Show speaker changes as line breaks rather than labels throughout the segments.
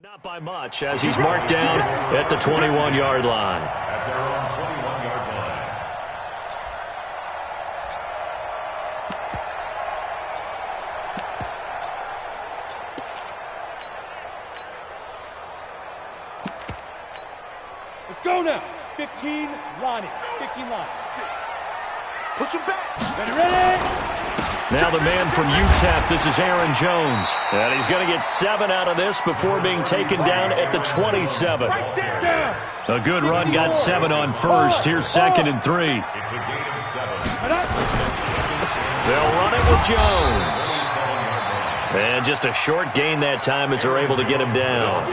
Not by much, as he's marked down at the 21-yard line.
At their own 21-yard line.
Let's go now. 15 line. 15 line. 6. Push him back. Ready.
Now the man from UTEP, this is Aaron Jones. And he's going to get 7 out of this before being taken down at the 27. A good run, got 7 on first. Here's 2nd and 3.
It's a gain of 7.
They'll run it with Jones. And just a short gain that time as they're able to get him down.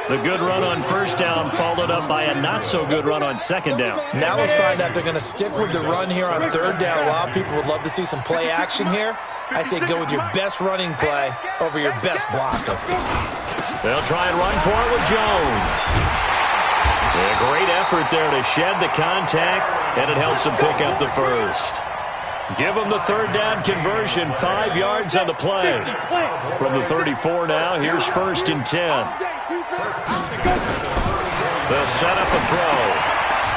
The good run on first down followed up by a not-so-good run on second down.
Now let's find out they're going to stick with the run here on third down. A lot of people would love to see some play action here. I say go with your best running play over your best blocker.
They'll try and run for it with Jones. A great effort there to shed the contact, and it helps him pick up the first. Give him the third down conversion, 5 yards on the play. From the 34 now, here's 1st and 10. They'll set up a throw.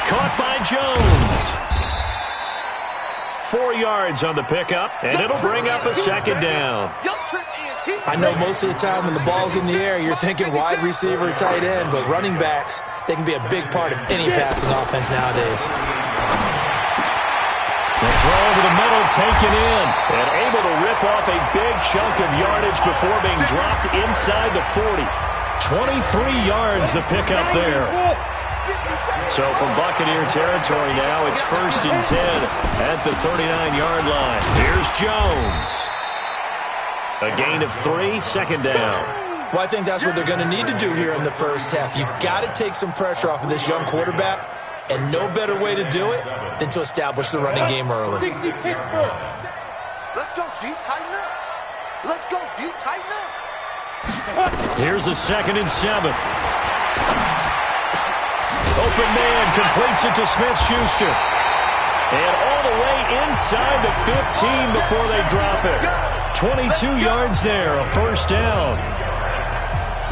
Caught by Jones. 4 yards on the pickup, and it'll bring up a 2nd down.
I know most of the time when the ball's in the air, you're thinking wide receiver, tight end, but running backs, they can be a big part of any passing offense nowadays.
The throw over the middle taken in, and able to rip off a big chunk of yardage before being dropped inside the 40. 23 yards the pickup there. So from Buccaneer territory now, it's 1st and 10 at the 39-yard line. Here's Jones. A gain of 3, 2nd down.
Well, I think that's what they're going to need to do here in the first half. You've got to take some pressure off of this young quarterback, and no better way to do it than to establish the running game early.
Let's
go deep, tighten up. Let's go deep, tighten up.
Here's a 2nd and 7. Open man completes it to Smith-Schuster. And all the way inside the 15 before they drop it. 22 yards there, a 1st down.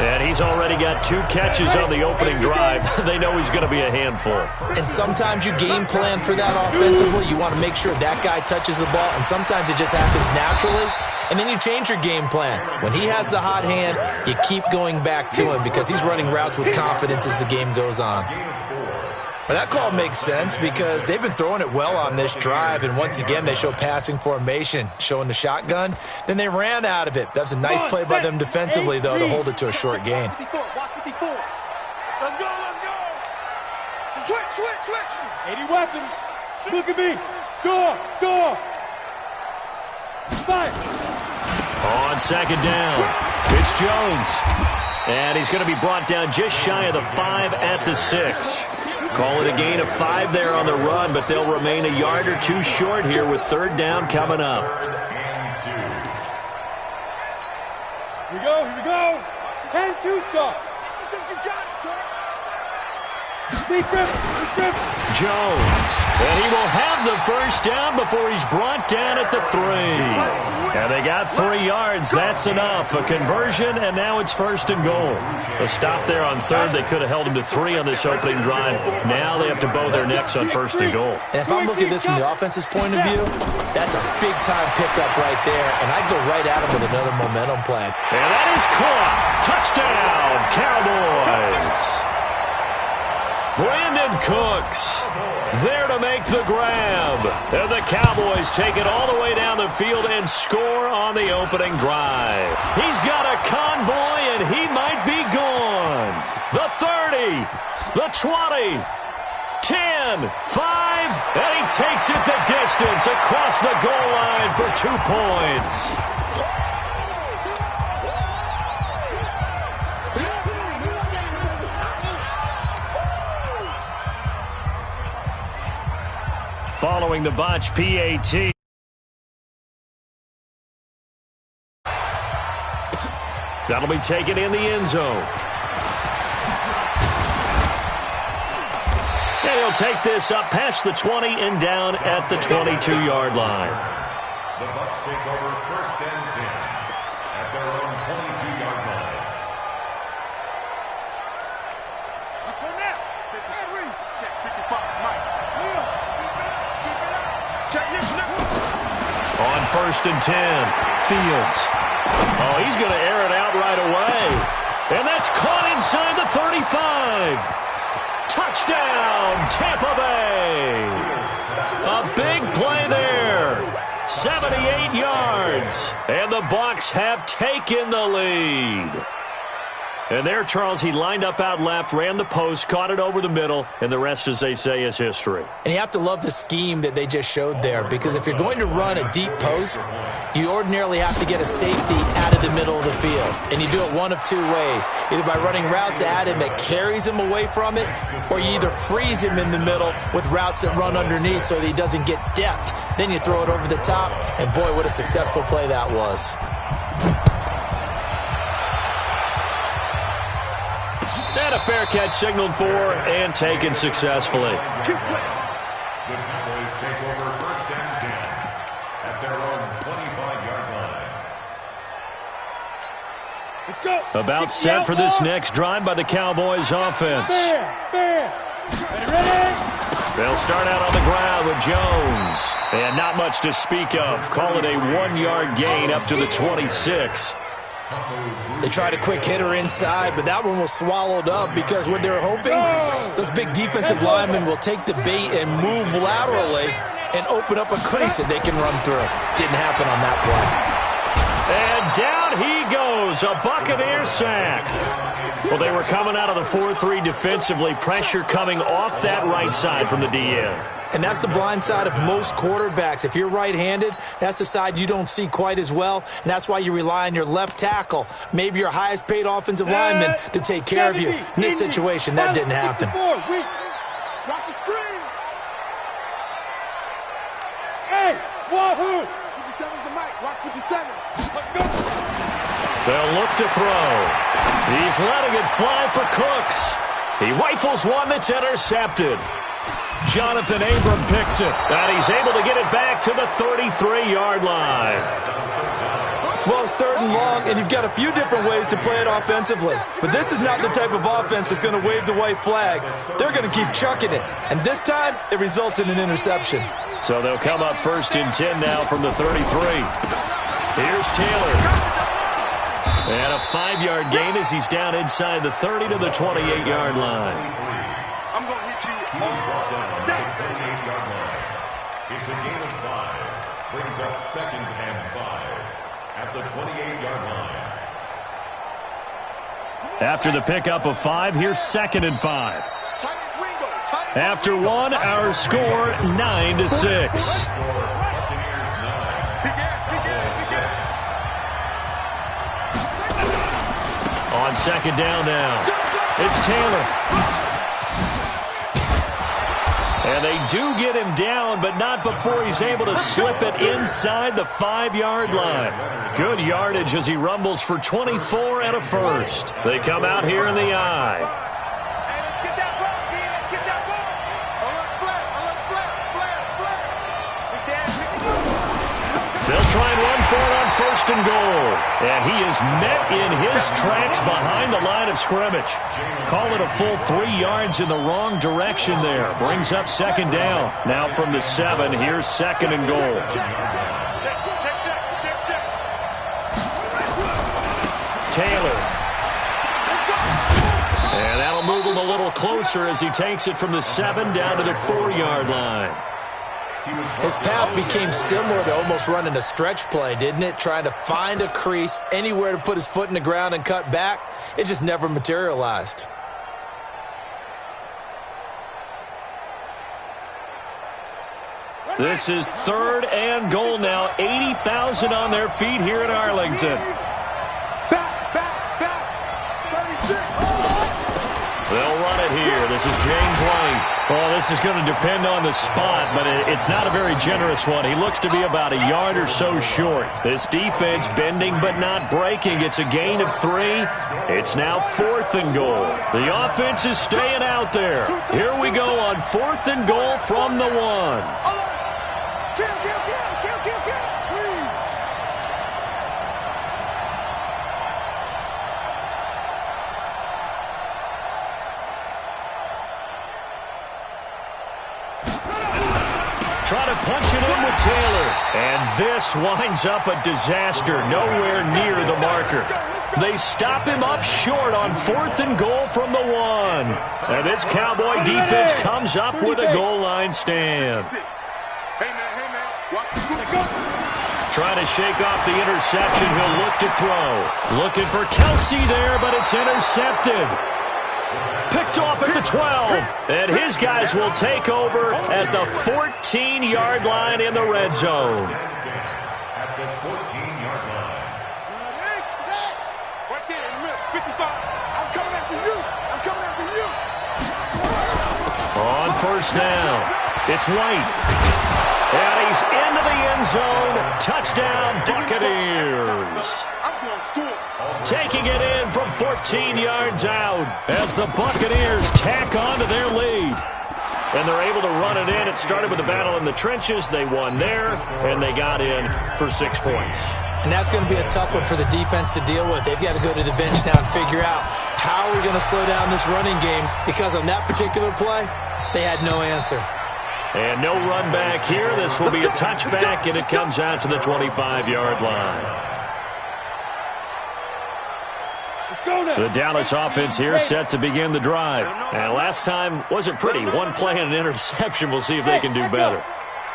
And he's already got 2 catches on the opening drive. They know he's going to be a handful.
And sometimes you game plan for that offensively. You want to make sure that guy touches the ball, and sometimes it just happens naturally. And then you change your game plan. When he has the hot hand, you keep going back to him because he's running routes with confidence as the game goes on. But that call makes sense because they've been throwing it well on this drive, and once again they show passing formation, showing the shotgun. Then they ran out of it. That's a nice play by them defensively, though, to hold it to a short gain.
Let's go, let's go. Switch.
80 weapons. Look at me. Door. Fire.
On 2nd down, it's Jones. And he's going to be brought down just shy of the 5 at the 6. Call it a gain of 5 there on the run, but they'll remain a yard or 2 short here with 3rd down coming up.
Here we go. 10-2 start.
You got it, son.
Big rip.
Jones. And he will have the 1st down before he's brought down at the 3. And they got 3 yards. That's enough. A conversion, and now it's 1st and goal. A stop there on 3rd. They could have held him to 3 on this opening drive. Now they have to bow their necks on 1st and goal.
And if I'm looking at this from the offense's point of view, that's a big-time pickup right there. And I'd go right at him with another momentum play.
And that is caught. Touchdown, Cowboys. Brandon Cooks there to make the grab. And the Cowboys take it all the way down the field and score on the opening drive. He's got a convoy, and he might be gone. The 30, the 20, 10, 5, and he takes it the distance across the goal line for 2 points. Following the botch PAT. That'll be taken in the end zone. And he'll take this up past the 20 and down at the 22-yard line.
The Bucs take over 1st and 10 at their own 22-yard line.
1st and 10. Fields. Oh, he's going to air it out right away. And that's caught inside the 35. Touchdown, Tampa Bay. A big play there. 78 yards. And the Bucs have taken the lead. And there, Charles, he lined up out left, ran the post, caught it over the middle, and the rest, as they say, is history.
And you have to love the scheme that they just showed there, because if you're going to run a deep post, you ordinarily have to get a safety out of the middle of the field. And you do it one of two ways, either by running routes at him that carries him away from it, or you either freeze him in the middle with routes that run underneath so that he doesn't get depth. Then you throw it over the top, and boy, what a successful play that was.
And a fair catch signaled for and taken successfully.
The Cowboys take over 1st and 10 at their own 25-yard line.
Let's go.
About set for this next drive by the Cowboys offense.
Ready.
They'll start out on the ground with Jones. And not much to speak of. Call it a 1-yard gain up to the 26.
They tried a quick hitter inside, but that one was swallowed up because what they're hoping, those big defensive linemen will take the bait and move laterally and open up a crease that they can run through. Didn't happen on that play.
And down he goes, a Buccaneer sack. Well, they were coming out of the 4-3 defensively, pressure coming off that right side from the DN.
And that's the blind side of most quarterbacks. If you're right-handed, that's the side you don't see quite as well, and that's why you rely on your left tackle, maybe your highest-paid offensive lineman, to take care of you. In this situation, that didn't happen.
Watch the screen. Hey, Wahoo! 57's the mic. Watch 57. Let's go.
They'll look to throw. He's letting it fly for Cooks. He rifles one that's intercepted. Jonathan Abram picks it, and he's able to get it back to the 33-yard line.
Well, it's 3rd and long, and you've got a few different ways to play it offensively. But this is not the type of offense that's going to wave the white flag. They're going to keep chucking it. And this time, it results in an interception.
So they'll come up 1st and 10 now from the 33. Here's Taylor. And a 5-yard gain as he's down inside the 30 to the 28-yard line.
I'm going to hit you all day.
It's a gain of 5. Brings up 2nd and 5 at the 28-yard line.
After the pickup of 5, here's 2nd and 5. After 1, our score 9-6. On 2nd down now, it's Taylor. And they do get him down, but not before he's able to slip it inside the 5-yard line. Good yardage as he rumbles for 24 and a first. They come out here in the I. They'll try and run for it on 1st and goal. And he is met in his tracks behind the line of scrimmage. Call it a full 3 yards in the wrong direction there. Brings up 2nd down. Now from the 7, here's 2nd and goal. Taylor. And that'll move him a little closer as he takes it from the 7 down to the 4-yard line.
His path became similar to almost running a stretch play, didn't it? Trying to find a crease, anywhere to put his foot in the ground and cut back. It just never materialized.
This is 3rd and goal now. 80,000 on their feet here in Arlington. They'll run it here. This is James White. Well, this is going to depend on the spot, but it's not a very generous one. He looks to be about a yard or so short. This defense bending but not breaking. It's a gain of 3. It's now 4th and goal. The offense is staying out there. Here we go on 4th and goal from the 1. Try to punch it in with Taylor. And this winds up a disaster, nowhere near the marker. They stop him up short on 4th and goal from the 1. And this Cowboy defense comes up with a goal line stand. Trying to shake off the interception. He'll look to throw. Looking for Kelsey there, but it's intercepted. Picked off at the 12. And his guys will take over at the 14-yard line in the red zone.
At the 14-yard line.
Right there in the middle, 55. I'm coming after you. I'm coming after you.
On first down, it's White. And he's into the end zone. Touchdown, Buccaneers.
I'm going to score.
Taking it in from 14 yards out as the Buccaneers tack on to their lead. And they're able to run it in. It started with a battle in the trenches. They won there, and they got in for 6 points.
And that's going to be a tough one for the defense to deal with. They've got to go to the bench now and figure out how we're going to slow down this running game, because on that particular play, they had no answer.
And no run back here. This will be a touchback, and it comes out to the 25-yard line. The Dallas offense here set to begin the drive. And last time wasn't pretty. One play and an interception. We'll see if they can do better.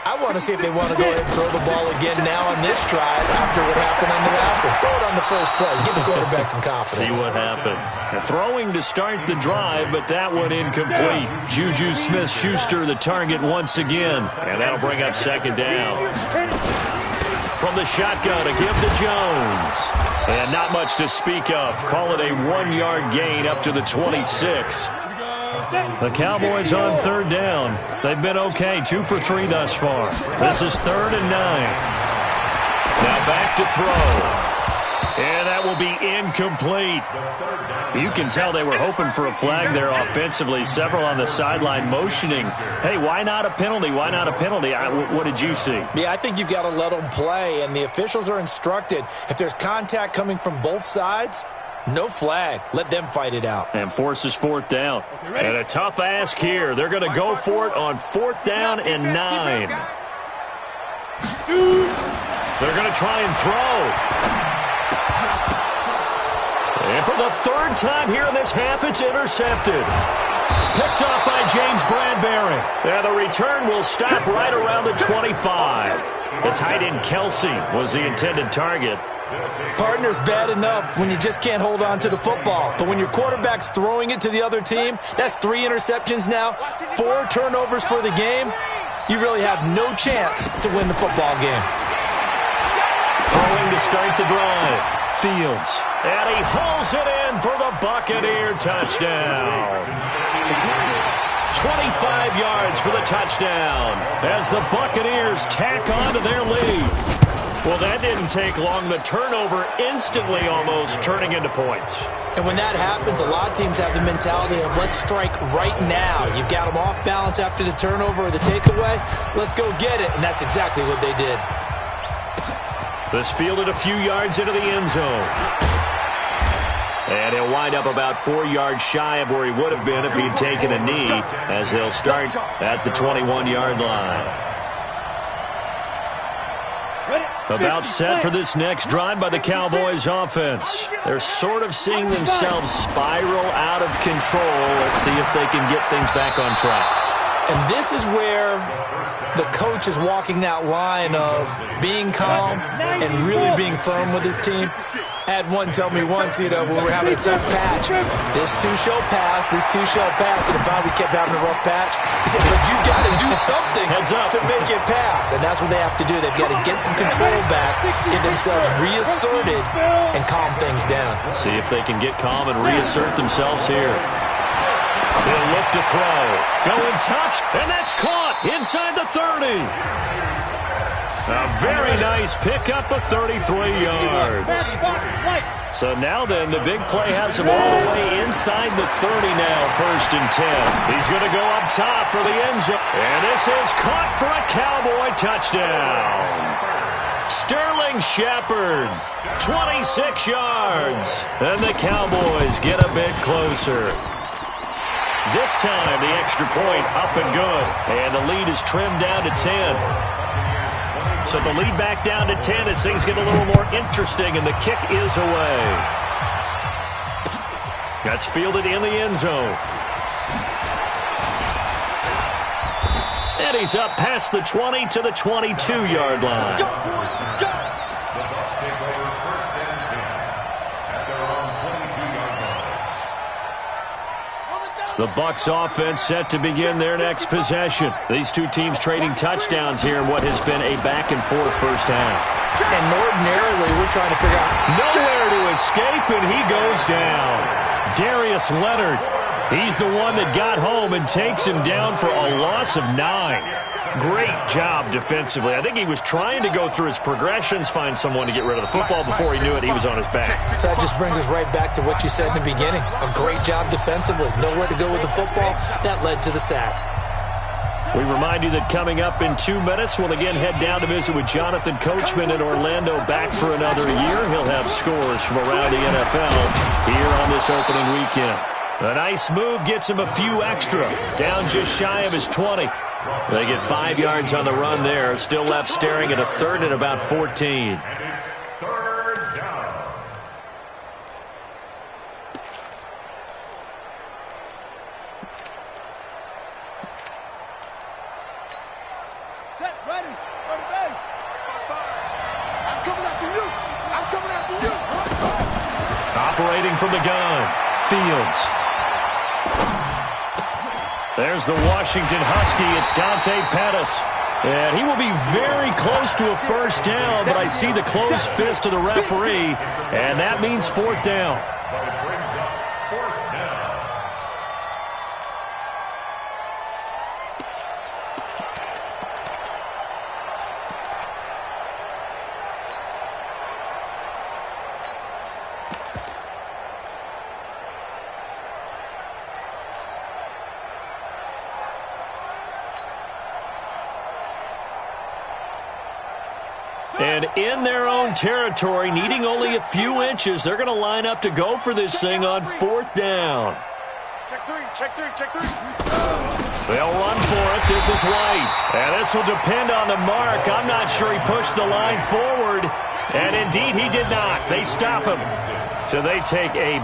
I want to see if they want to go ahead and throw the ball again now on this drive after what happened on the last one. Throw it on the first play. Give the quarterback some confidence.
See what happens. Throwing to start the drive, but that one incomplete. Juju Smith-Schuster the target once again. And that'll bring up second down. From the shotgun, a give to Jones. And not much to speak of. Call it a 1-yard gain up to the 26. The Cowboys on third down. They've been okay, 2 for 3 thus far. This is 3rd and 9. Now back to throw. And that will be incomplete. You can tell they were hoping for a flag there offensively. Several on the sideline motioning. Hey, why not a penalty? Why not a penalty? What did you see?
Yeah, I think you've got to let them play, and the officials are instructed. If there's contact coming from both sides, no flag. Let them fight it out.
And forces 4th down. And a tough ask here. They're going to go for it on 4th down and 9. They're going to try and throw. And for the 3rd time here in this half, it's intercepted. Picked off by James Bradbury. And the return will stop right around the 25. The tight end Kelsey was the intended target.
Partner's bad enough when you just can't hold on to the football. But when your quarterback's throwing it to the other team, that's 3 interceptions now, 4 turnovers for the game. You really have no chance to win the football game.
Throwing to start the drive. Fields. And he hauls it in for the Buccaneer touchdown. 25 yards for the touchdown as the Buccaneers tack on to their lead. Well, that didn't take long. The turnover instantly almost turning into points.
And when that happens, a lot of teams have the mentality of let's strike right now. You've got them off balance after the turnover or the takeaway. Let's go get it. And that's exactly what they did.
This fielded a few yards into the end zone. And he'll wind up about 4 yards shy of where he would have been if he'd taken a knee, as they'll start at the 21-yard line. About set for this next drive by the Cowboys offense. They're sort of seeing themselves spiral out of control. Let's see if they can get things back on track.
And this is where the coach is walking that line of being calm and really being firm with his team. I had one tell me once, when we were having a tough patch, this too shall pass, this too shall pass. And finally we kept having a rough patch. He said, but you got to do something to make it pass. And that's what they have to do. They've got to get some control back, get themselves reasserted, and calm things down.
See if they can get calm and reassert themselves here. He'll look to throw. Going touch, and that's caught inside the 30. A very nice pickup of 33 yards. So now then, the big play has him all the way inside the 30 now, 1st and 10. He's going to go up top for the end zone. And this is caught for a Cowboy touchdown. Sterling Shepard, 26 yards. And the Cowboys get a bit closer. This time, the extra point up and good. And the lead is trimmed down to 10. So the lead back down to 10 as things get a little more interesting, and the kick is away. That's fielded in the end zone. And he's up past the 20 to the 22-yard line.
The Bucs take over first and 10 at their own 22-yard line.
The Bucs offense set to begin their next possession. These two teams trading touchdowns here in what has been a back-and-forth first half.
And ordinarily, we're trying to figure out
nowhere to escape, and he goes down. Darius Leonard. He's the one that got home and takes him down for a loss of 9. Great job defensively. I think he was trying to go through his progressions, find someone to get rid of the football. Before he knew it, he was on his back.
So that just brings us right back to what you said in the beginning. A great job defensively. Nowhere to go with the football. That led to the sack.
We remind you that coming up in 2 minutes, we'll again head down to visit with Jonathan Coachman in Orlando, back for another year. He'll have scores from around the NFL here on this opening weekend. A nice move gets him a few extra. Down just shy of his 20. They get 5 yards on the run there. Still left staring at a third and about 14.
And it's third down.
Set, ready, on the base. I'm coming after you. I'm coming after you.
Operating from the gun, Fields. There's the Washington Husky. It's Dante Pettis. And he will be very close to a first down, but I see the closed fist of the referee, and that means fourth down.
But it brings up fourth down.
And in their own territory, needing only a few inches, they're going to line up to go for this thing on fourth down.
Check three, check three, check three.
They'll run for it. This is White. And this will depend on the mark. I'm not sure he pushed the line forward. And indeed, he did not. They stop him. So they take a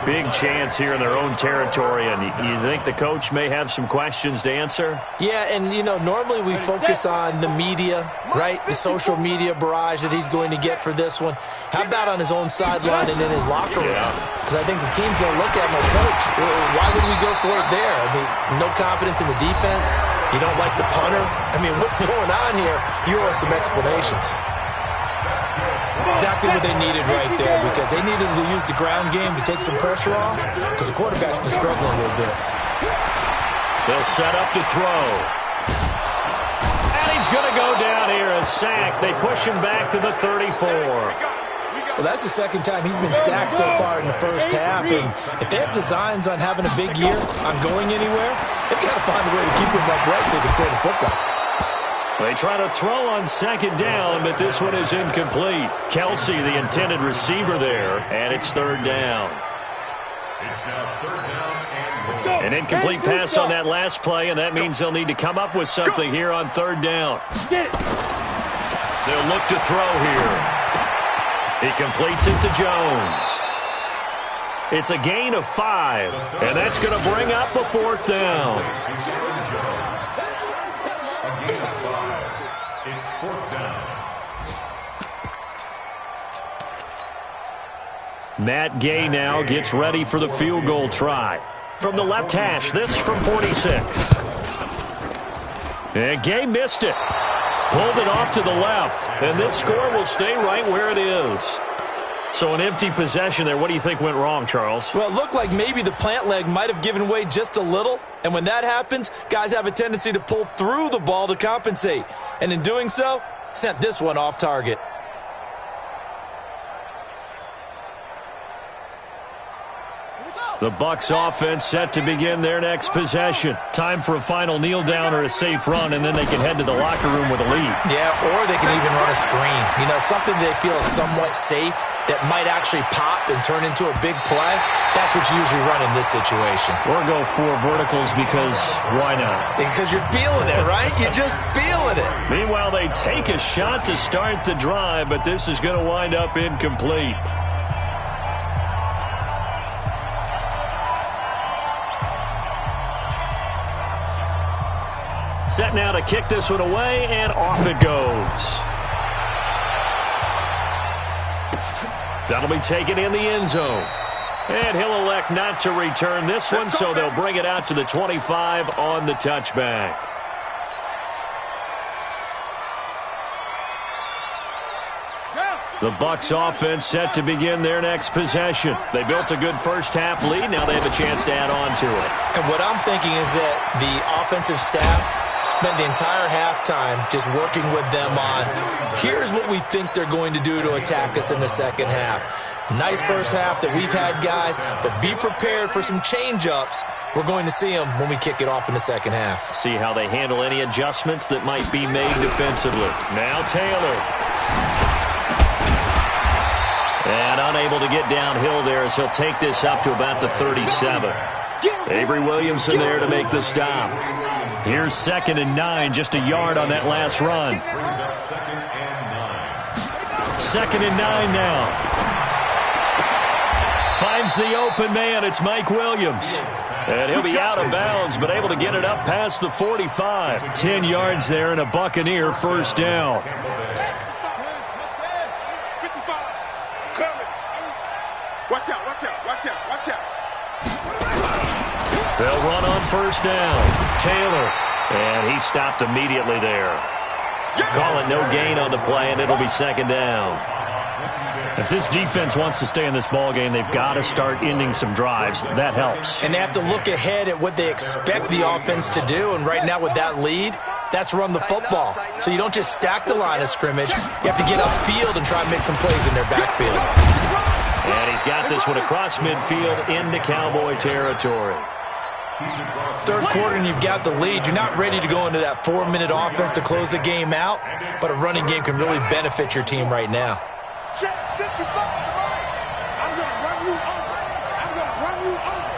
big chance here in their own territory. And you think the coach may have some questions to answer?
Yeah, and, you know, normally we focus on the media, right? The social media barrage that he's going to get for this one. How about on his own sideline and in his locker room? Because I think the team's going to look at him like, Coach, why would we go for it there? I mean, no confidence in the defense. You don't like the punter. I mean, what's going on here? You owe us some explanations. Exactly what they needed right there, because they needed to use the ground game to take some pressure off, because the quarterback's been struggling a little bit.
They'll set up to throw. And he's going to go down here, a sack. They push him back to the 34.
Well, that's the second time he's been sacked so far in the first half, and if they have designs on having a big year, on going anywhere, they've got to find a way to keep him upright so they can throw the football.
They try to throw on second down, but this one is incomplete. Kelsey, the intended receiver there, and it's third down.
It's now third down and
An incomplete pass on that last play, and that means they'll need to come up with something here on third down. They'll look to throw here. He completes it to Jones. It's a gain of 5, and that's going to bring up a fourth down.
it's fourth down.
Matt Gay now gets ready for the field goal try. From the left hash, this from 46. And Gay missed it. Pulled it off to the left. And this score will stay right where it is. So an empty possession there. What do you think went wrong, Charles?
Well, it looked like maybe the plant leg might have given way just a little. And when that happens, guys have a tendency to pull through the ball to compensate. And in doing so, sent this one off target.
The Bucs offense set to begin their next possession. Time for a final kneel down or a safe run, and then they can head to the locker room with a lead.
Yeah, or they can even run a screen. You know, something they feel is somewhat safe that might actually pop and turn into a big play. That's what you usually run in this situation.
Or go 4 verticals because why not?
Because you're feeling it, right? You're just feeling it.
Meanwhile, they take a shot to start the drive, but this is going to wind up incomplete. Set now to kick this one away, and off it goes. That'll be taken in the end zone. And he'll elect not to return this one, so they'll bring it out to the 25 on the touchback. The Bucs offense set to begin their next possession. They built a good first-half lead. Now they have a chance to add on to it.
And what I'm thinking is that the offensive staff spent the entire halftime just working with them on, here's what we think they're going to do to attack us in the second half. Nice first half that we've had, guys, but be prepared for some change-ups. We're going to see them when we kick it off in the second half.
See how they handle any adjustments that might be made defensively. Now Taylor. And unable to get downhill there as he'll take this up to about the 37. Avery Williamson there to make the stop. Here's 2nd and 9, just a yard on that last run. 2nd and 9 now. Finds the open man. It's Mike Williams. And he'll be out of bounds, but able to get it up past the 45. 10 yards there and a Buccaneer first down.
Watch out, watch out, watch out, watch out.
They'll run on first down. Taylor. And he stopped immediately there. Call it no gain on the play, and it'll be 2nd down. If this defense wants to stay in this ballgame, they've got to start ending some drives. That helps.
And they have to look ahead at what they expect the offense to do. And right now with that lead, that's run the football. So you don't just stack the line of scrimmage. You have to get upfield and try and make some plays in their backfield.
And he's got this one across midfield into Cowboy territory.
Third quarter and you've got the lead. You're not ready to go into that 4-minute offense to close the game out, but a running game can really benefit your team right now.
Check 55. I'm going to run you over. I'm going to run you over.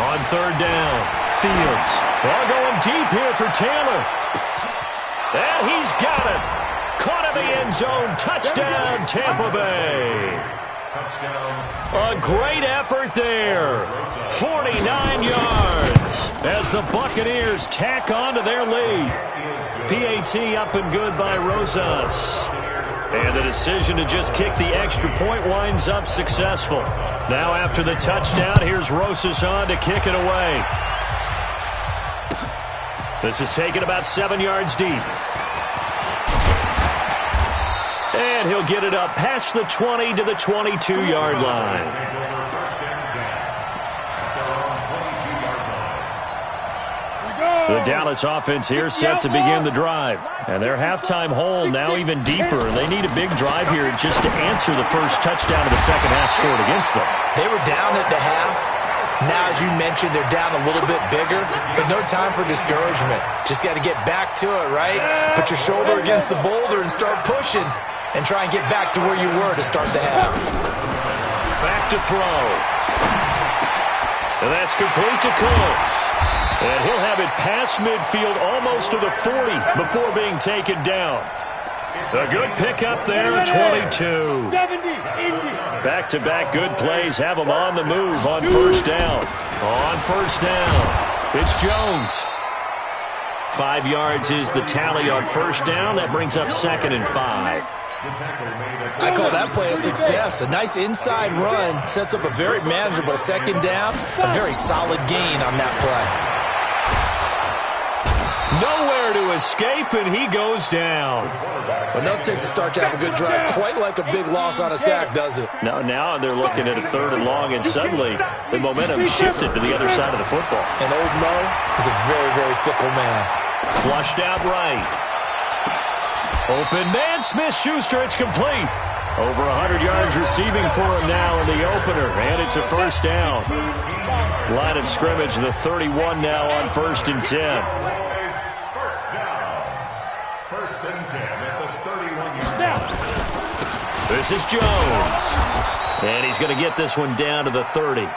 On 3rd down, Fields. They're going deep here for Taylor. And he's got it. Caught in the end zone. Touchdown, Tampa Bay. A great effort there. 49 yards as the Buccaneers tack on to their lead. PAT up and good by Rosas. And the decision to just kick the extra point winds up successful. Now after the touchdown, here's Rosas on to kick it away. This is taken about 7 yards deep. And he'll get it up past the 20 to the 22-yard line. The Dallas offense here set to begin the drive. And their halftime hole now even deeper. They need a big drive here just to answer the first touchdown of the second half scored against them.
They were down at the half. Now, as you mentioned, they're down a little bit bigger, but no time for discouragement. Just got to get back to it, right? Put your shoulder against the boulder and start pushing and try and get back to where you were to start the half.
Back to throw. And that's complete to Coates. And he'll have it past midfield almost to the 40 before being taken down. A good pickup there, 22. Back-to-back good plays have them on the move on first down. On first down, it's Jones. 5 yards is the tally on first down. That brings up 2nd and 5.
I call that play a success. A nice inside run sets up a very manageable 2nd down. A very solid gain on that play.
Nowhere to escape, and he goes down.
But no takes a start to have a good drive. Quite like a big loss on a sack, does it?
Now they're looking at a 3rd and long, and suddenly the momentum shifted to the other side of the football.
And old Mo is a very, very fickle man.
Flushed out right. Open man, Smith-Schuster, it's complete. Over 100 yards receiving for him now in the opener, and it's a first down. Line of scrimmage, the 31 now on 1st and 10.
First down. 1st and 10 at the 31-yard line.
This is Jones. And he's going to get this one down to the 30.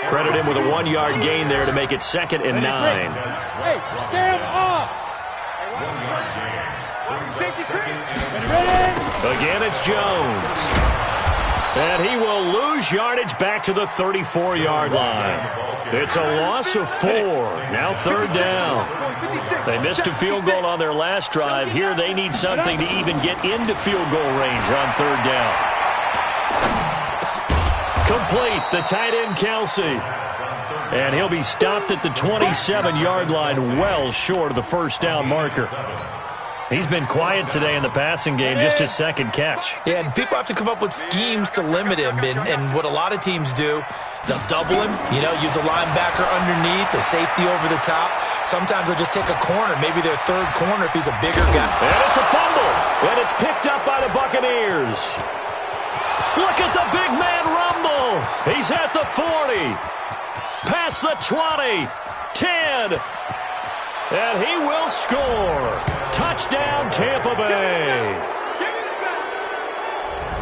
Credit him with a 1-yard gain there to make it 2nd and 9.
Hey, stand up.
1-yard gain.
Again, it's Jones. And he will lose yardage back to the 34-yard line. It's a loss of 4. Now 3rd down. They missed a field goal on their last drive. Here they need something to even get into field goal range on 3rd down. Complete, the tight end Kelsey. And he'll be stopped at the 27-yard line, well short of the first down marker. He's been quiet today in the passing game, just his 2nd catch.
Yeah, and people have to come up with schemes to limit him. And what a lot of teams do, they'll double him, use a linebacker underneath, a safety over the top. Sometimes they'll just take a corner, maybe their 3rd corner if he's a bigger guy.
And it's a fumble, and it's picked up by the Buccaneers. Look at the big man rumble. He's at the 40, past the 20, 10, and he will score. Touchdown, Tampa Bay.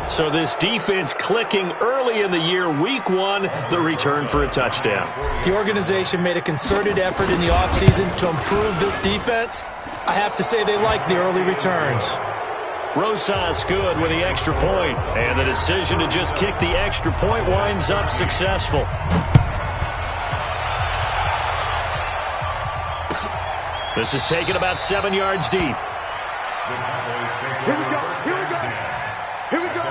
So this defense clicking early in the year, week 1, the return for a touchdown.
The organization made a concerted effort in the offseason to improve this defense. I have to say they like the early returns.
Rosas good with the extra point, and the decision to just kick the extra point winds up successful. This is taken about 7 yards deep.
Here we go. Here we go. Here we go.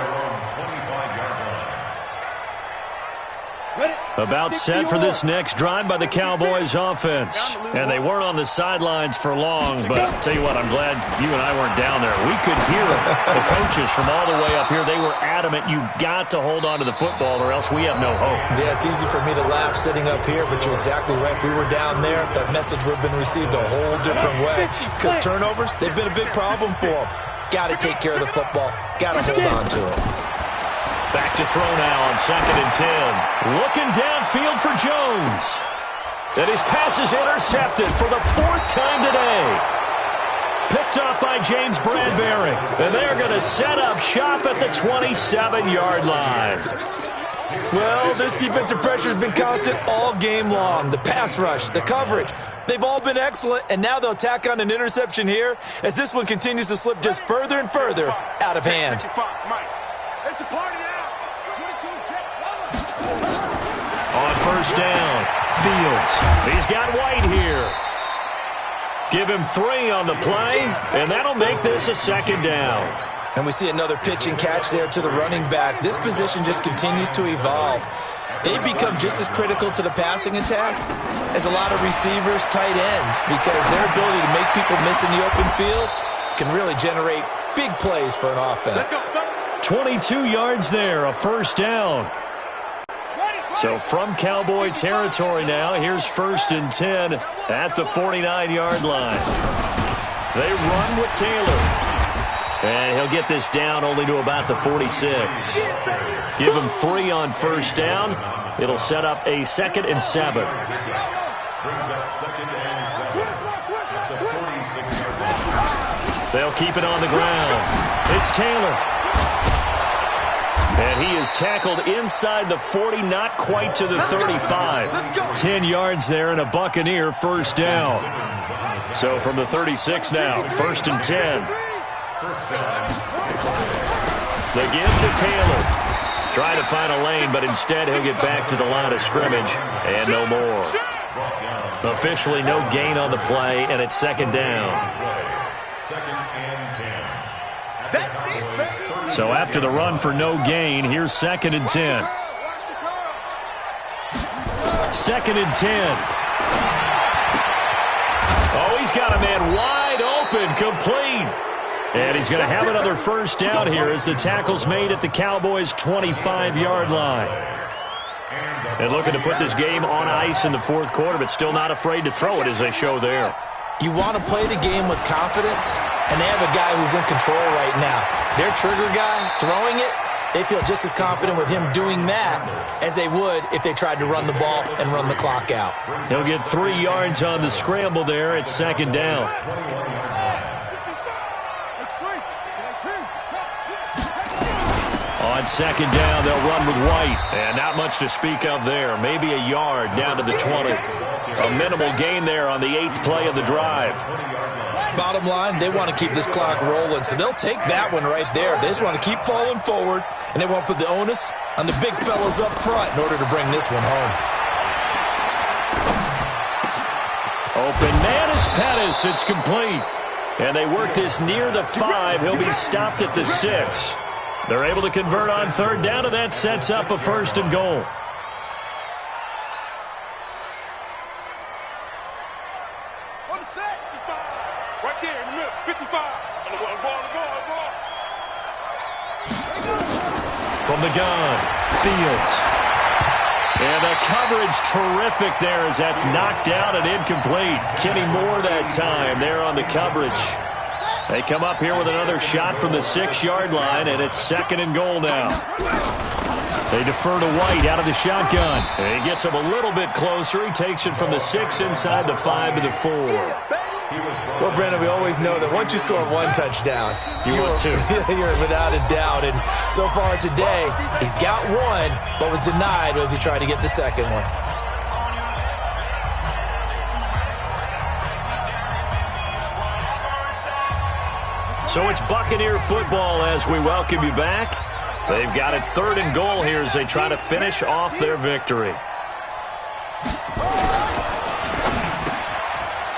About set for this next drive by the Cowboys offense. And they weren't on the sidelines for long, but I'll tell you what, I'm glad you and I weren't down there. We could hear the coaches from all the way up here. They were adamant, you've got to hold on to the football or else we have no hope.
Yeah, it's easy for me to laugh sitting up here, but you're exactly right. If we were down there, that message would have been received a whole different way. Because turnovers, they've been a big problem for them. Got to take care of the football. Got to hold on to it.
Back to throw now on 2nd and 10. Looking downfield for Jones. And his pass is intercepted for the 4th time today. Picked up by James Bradbury. And they're going to set up shop at the 27-yard line.
Well, this defensive pressure has been constant all game long. The pass rush, the coverage, they've all been excellent. And now they'll tack on an interception here as this one continues to slip just further and further out of hand.
It's a party now.
On 1st down, Fields. He's got White here. Give him 3 on the play, and that'll make this a 2nd down.
And we see another pitch and catch there to the running back. This position just continues to evolve. They become just as critical to the passing attack as a lot of receivers, tight ends, because their ability to make people miss in the open field can really generate big plays for an offense.
22 yards there, a 1st down. So from Cowboy territory now, here's 1st and 10 at the 49-yard line. They run with Taylor. And he'll get this down only to about the 46. Give him 3 on 1st down. It'll set up a 2nd and 7.
Brings up 2nd and 7 at the 46-yard line.
They'll keep it on the ground. It's Taylor. And he is tackled inside the 40, not quite to the 35. 10 yards there and a Buccaneer 1st down. So from the 36 now, 1st and 10. The give to Taylor. Try to find a lane, but instead he'll get back to the line of scrimmage and no more. Officially no gain on the play, and it's 2nd down.
2nd and 10.
So after the run for no gain, here's 2nd and 10. 2nd and 10. Oh, he's got a man wide open, complete. And he's going to have another 1st down here as the tackle's made at the Cowboys' 25-yard line. And looking to put this game on ice in the 4th quarter, but still not afraid to throw it as they show there.
You want to play the game with confidence, and they have a guy who's in control right now. Their trigger guy, throwing it, they feel just as confident with him doing that as they would if they tried to run the ball and run the clock out.
He'll get 3 yards on the scramble there at second down. On second down, they'll run with White. And not much to speak of there. Maybe a yard down to the 20. A minimal gain there on the 8th play of the drive.
Bottom line, they want to keep this clock rolling, so they'll take that one right there. They just want to keep falling forward, and they won't put the onus on the big fellas up front in order to bring this one home.
Open man is Pettis. It's complete. And they work this near the 5. He'll be stopped at the 6. They're able to convert on third down, and that sets up a 1st and goal.
On the set. 55. Right there in the middle. 55. Ball.
From the gun, Fields. And the coverage terrific there as that's knocked down and incomplete. Kenny Moore that time there on the coverage. They come up here with another shot from the 6-yard line, and it's 2nd and goal now. They defer to White out of the shotgun. And he gets him a little bit closer. He takes it from the 6 inside the 5 to the 4.
Well, Brandon, we always know that once you score 1 touchdown,
you're
without a doubt. And so far today, he's got 1, but was denied as he tried to get the 2nd one.
So it's Buccaneer football as we welcome you back. They've got it 3rd and goal here as they try to finish off their victory.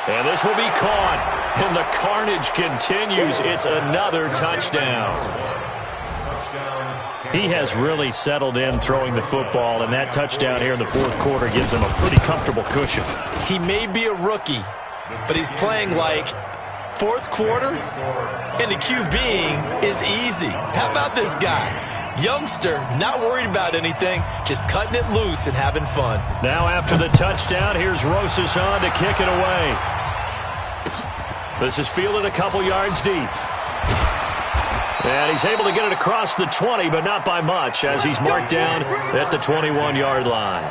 And this will be caught. And the carnage continues. It's another touchdown. He has really settled in throwing the football, and that touchdown here in the 4th quarter gives him a pretty comfortable cushion.
He may be a rookie, but he's playing like 4th quarter, and the QBing is easy. How about this guy? Youngster, not worried about anything, just cutting it loose and having fun.
Now after the touchdown, here's Rosas on to kick it away. This is fielded a couple yards deep. And he's able to get it across the 20, but not by much, as he's marked down at the 21-yard line.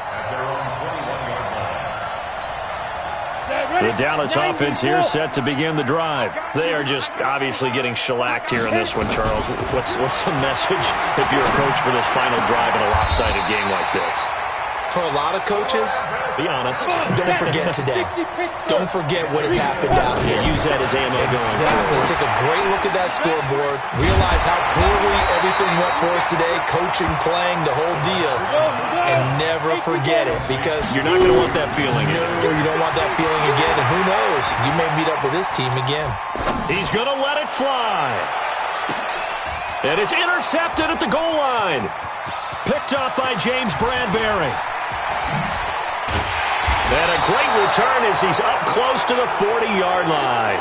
The Dallas offense here set to begin the drive. They are just obviously getting shellacked here in this one, Charles. What's the message if you're a coach for this final drive in a lopsided game like this?
For a lot of coaches,
be honest,
don't forget today. Don't forget what has happened out here.
Use that as ammo.
Exactly. Take a great look at that scoreboard. Realize how poorly everything went for us today. Coaching, playing, the whole deal. And never forget it, because
you're not going to want that feeling.
No, you don't want that feeling again. And who knows? You may meet up with this team again.
He's going to let it fly. And it's intercepted at the goal line. Picked up by James Bradbury. And a great return as he's up close to the 40-yard line.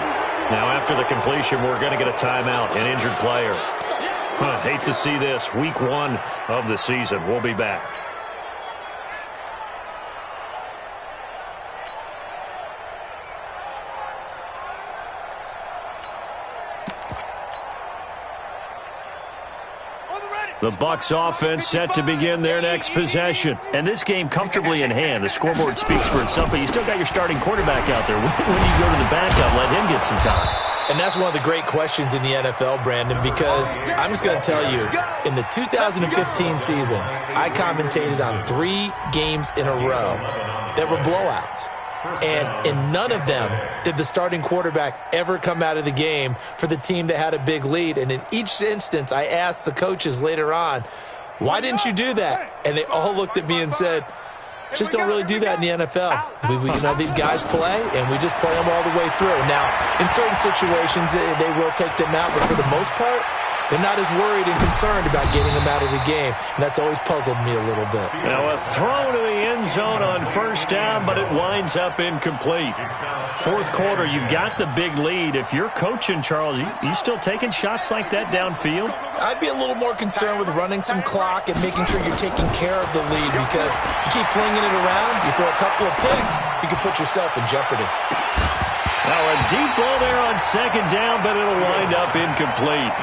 Now, after the completion, we're going to get a timeout, an injured player. Hate to see this. Week 1 of the season. We'll be back. The Bucs offense set to begin their next possession. And this game comfortably in hand. The scoreboard speaks for itself, but you still got your starting quarterback out there. When do you go to the backup, let him get some time?
And that's one of the great questions in the NFL, Brandon, because I'm just going to tell you, in the 2015 season, I commentated on 3 games in a row that were blowouts. And in none of them did the starting quarterback ever come out of the game for the team that had a big lead. And in each instance, I asked the coaches later on, why didn't you do that? And they all looked at me and said, just don't really do that in the NFL. These guys play, and we just play them all the way through. Now, in certain situations, they will take them out, but for the most part, they're not as worried and concerned about getting them out of the game, and that's always puzzled me a little bit.
Now a throw to the end zone on first down, but it winds up incomplete. 4th quarter, you've got the big lead. If you're coaching, Charles, you still taking shots like that downfield?
I'd be a little more concerned with running some clock and making sure you're taking care of the lead, because you keep flinging it around, you throw a couple of picks, you can put yourself in jeopardy.
Now a deep ball there on second down, but it'll wind up incomplete.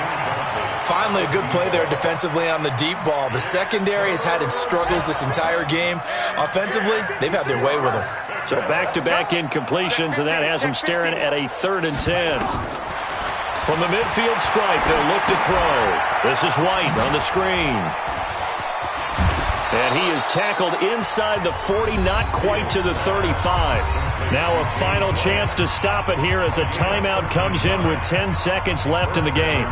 Finally, a good play there defensively on the deep ball. The secondary has had its struggles this entire game. Offensively, they've had their way with them.
So back-to-back incompletions, and that has them staring at a 3rd and 10. From the midfield stripe, they'll look to throw. This is White on the screen. And he is tackled inside the 40, not quite to the 35. Now a final chance to stop it here as a timeout comes in with 10 seconds left in the game.